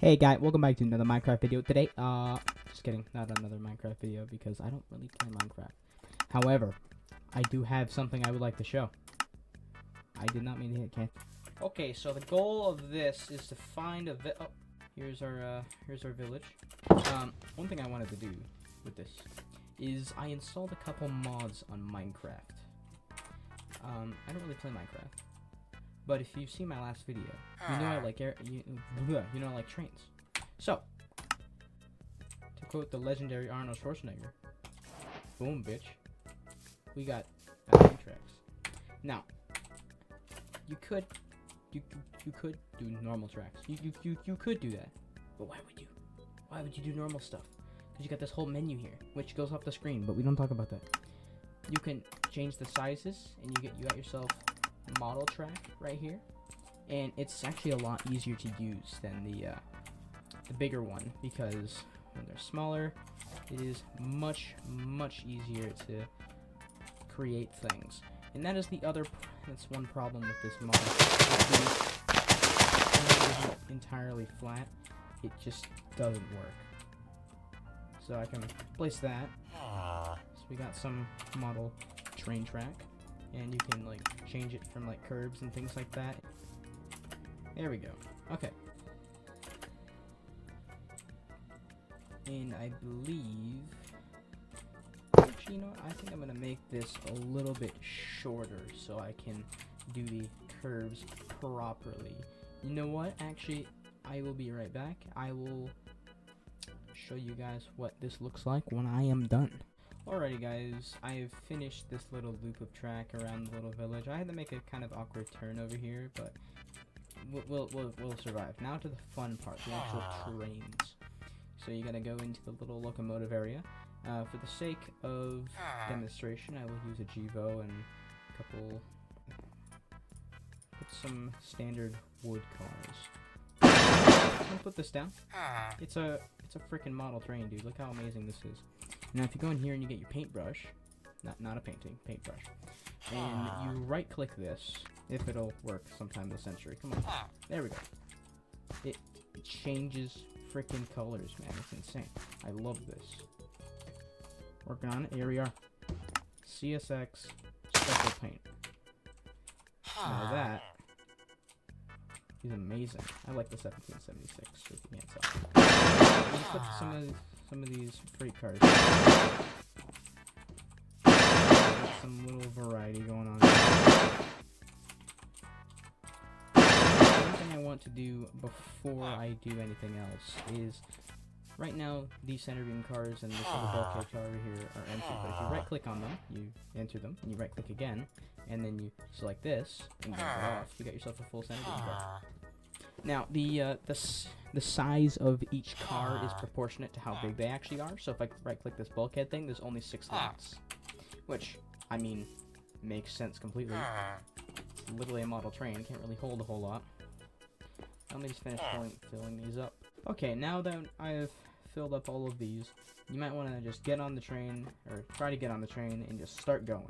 Hey guys, welcome back to another Minecraft video today. Just kidding, not another Minecraft video because I don't really play Minecraft. However, I do have something I would like to show. I did not mean to hit cancel. Okay, so the goal of this is to find a here's our village. One thing I wanted to do with this is I installed a couple mods on Minecraft. I don't really play Minecraft. But if you see my last video, you know I like you know I like trains. So, to quote the legendary Arnold Schwarzenegger, boom, bitch, we got train tracks. Now, you could do normal tracks. You could do that, but why would you? Why would you do normal stuff? Because you got this whole menu here, which goes off the screen, but we don't talk about that. You can change the sizes, and you got yourself model track right here, and it's actually a lot easier to use than the bigger one, because when they're smaller it is much easier to create things. And that is that's one problem with this mod. It isn't entirely flat, it just doesn't work. So I can place that. So we got some model train track, and you can like change it from like curbs and things like that. There we go. Okay. And I believe, actually, you know what? I think I'm gonna make this a little bit shorter so I can do the curves properly. You know what? Actually, I will be right back. I will show you guys what this looks like when I am done. Alrighty guys, I have finished this little loop of track around the little village. I had to make a kind of awkward turn over here, but we'll survive. Now to the fun part, the actual trains. So you gotta go into the little locomotive area. For the sake of demonstration, I will use a Jivo and put some standard wood cars. I'm gonna put this down. It's a freaking model train, dude. Look how amazing this is. Now, if you go in here and you get your paintbrush, not a paintbrush, and you right-click this, if it'll work sometime this century. Come on, there we go. It changes freaking colors, man. It's insane. I love this. Working on it. Here we are. CSX special paint. Now that is amazing. I like the 1776. If you can't tell. Let me put some of these freight cars. Some little variety going on. One thing I want to do before I do anything else is, right now these center beam cars and this little bulkhead car over here are empty, but if you right click on them, you enter them, and you right click again, and then you select this, and get it off, you got yourself a full center beam car. Now, the size of each car is proportionate to how big they actually are. So if I right-click this bulkhead thing, there's only 6 slots, which, I mean, makes sense completely. It's literally a model train, can't really hold a whole lot. Let me just finish filling these up. Okay, now that I have filled up all of these, you might want to just get on the train, or try to get on the train, and just start going.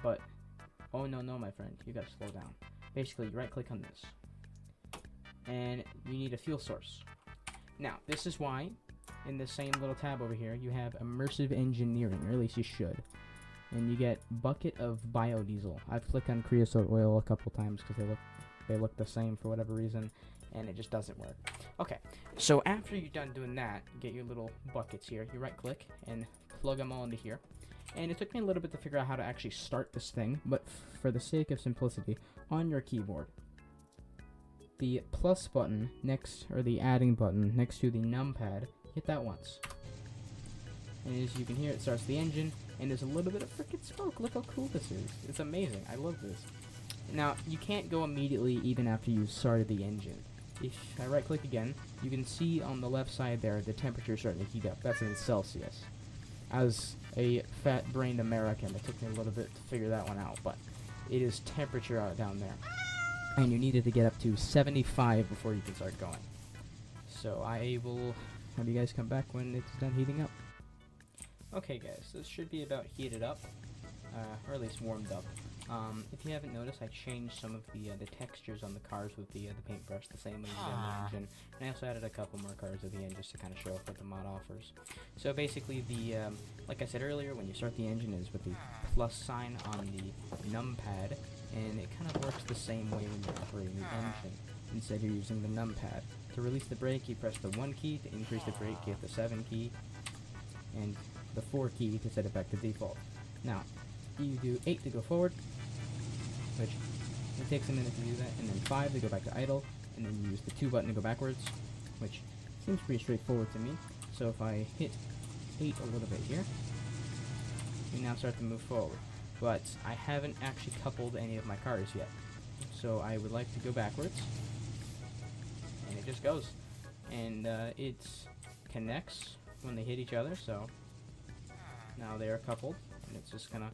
But, oh no, my friend, you gotta slow down. Basically, you right-click on this, and you need a fuel source. Now, this is why, in the same little tab over here, you have Immersive Engineering, or at least you should. And you get bucket of biodiesel. I've clicked on creosote oil a couple times because they look the same for whatever reason, and it just doesn't work. Okay, so after you're done doing that, you get your little buckets here. You right-click and plug them all into here. And it took me a little bit to figure out how to actually start this thing, but for the sake of simplicity, on your keyboard, the plus button next, or the adding button next to the numpad, hit that once. And as you can hear, it starts the engine, and there's a little bit of freaking smoke. Look how cool this is. It's amazing. I love this. Now, you can't go immediately even after you started the engine. If I right click again, you can see on the left side there, the temperature starting to heat up. That's in Celsius. As a fat-brained American, it took me a little bit to figure that one out, but it is temperature out down there. And you needed to get up to 75 before you can start going. So I will have you guys come back when it's done heating up. Okay guys, this should be about heated up, or at least warmed up. If you haven't noticed, I changed some of the textures on the cars with the paintbrush the same way you did on the engine. And I also added a couple more cars at the end just to kind of show off what the mod offers. So basically, like I said earlier, when you start the engine is with the plus sign on the numpad, and it kind of works the same way when you're operating the engine. Instead, you're using the numpad. To release the brake, you press the 1 key. To increase the brake, you hit the 7 key. And the 4 key to set it back to default. Now, you do 8 to go forward, which it takes a minute to do that, and then 5 to go back to idle, and then you use the 2 button to go backwards, which seems pretty straightforward to me. So if I hit 8 a little bit here, we now start to move forward. But I haven't actually coupled any of my cars yet, so I would like to go backwards, and it just goes. And it connects when they hit each other, so now they are coupled, and it's just gonna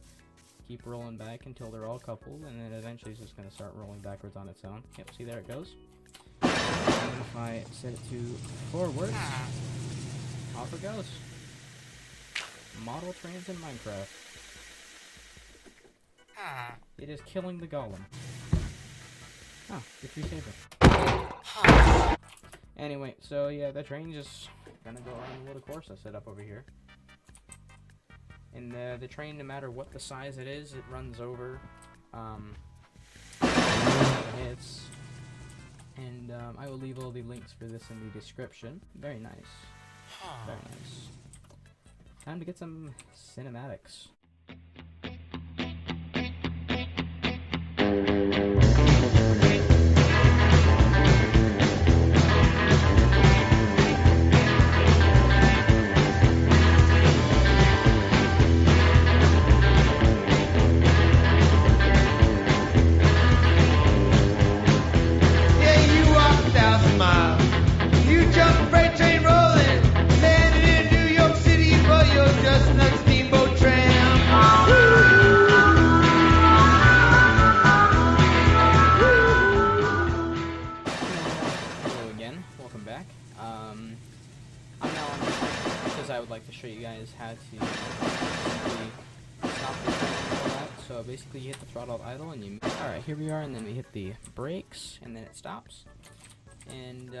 keep rolling back until they're all coupled, and then eventually it's just gonna start rolling backwards on its own. Yep, see, there it goes. And if I set it to forward, off it goes. Model trains in Minecraft. It is killing the golem. Oh, the tree saber. Anyway, so yeah, the train just gonna go around the little course I set up over here. And the train, no matter what the size it is, it runs over hits. And I will leave all the links for this in the description. Very nice. Very nice. Time to get some cinematics. I'm now on the train because I would like to show you guys how to stop the train and all that. So basically you hit the throttle idle and you... Alright, here we are, and then we hit the brakes and then it stops. And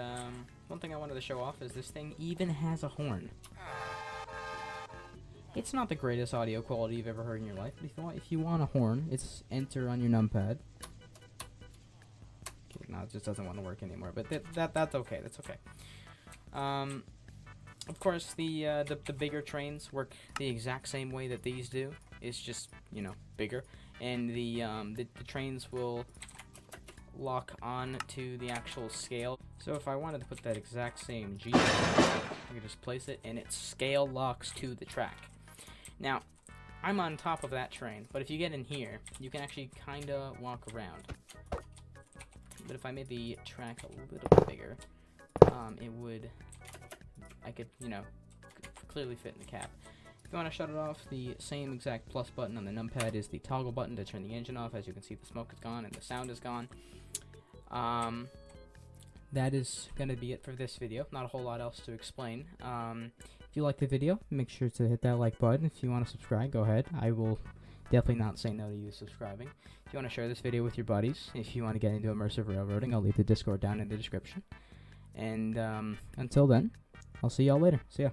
one thing I wanted to show off is this thing even has a horn. It's not the greatest audio quality you've ever heard in your life, but if you want a horn, it's enter on your numpad. Okay, no, it just doesn't want to work anymore, but that's okay, that's okay. Of course, the bigger trains work the exact same way that these do. It's just, you know, bigger, and the trains will lock on to the actual scale. So if I wanted to put that exact same G, I could just place it, and it scale locks to the track. Now, I'm on top of that train, but if you get in here, you can actually kind of walk around. But if I made the track a little bit bigger, I could, you know, clearly fit in the cab. If you want to shut it off, the same exact plus button on the numpad is the toggle button to turn the engine off. As you can see, the smoke is gone and the sound is gone. That is going to be it for this video. Not a whole lot else to explain. If you like the video, make sure to hit that like button. If you want to subscribe, go ahead. I will definitely not say no to you subscribing. If you want to share this video with your buddies, if you want to get into immersive railroading, I'll leave the Discord down in the description. And until then, I'll see y'all later. See ya.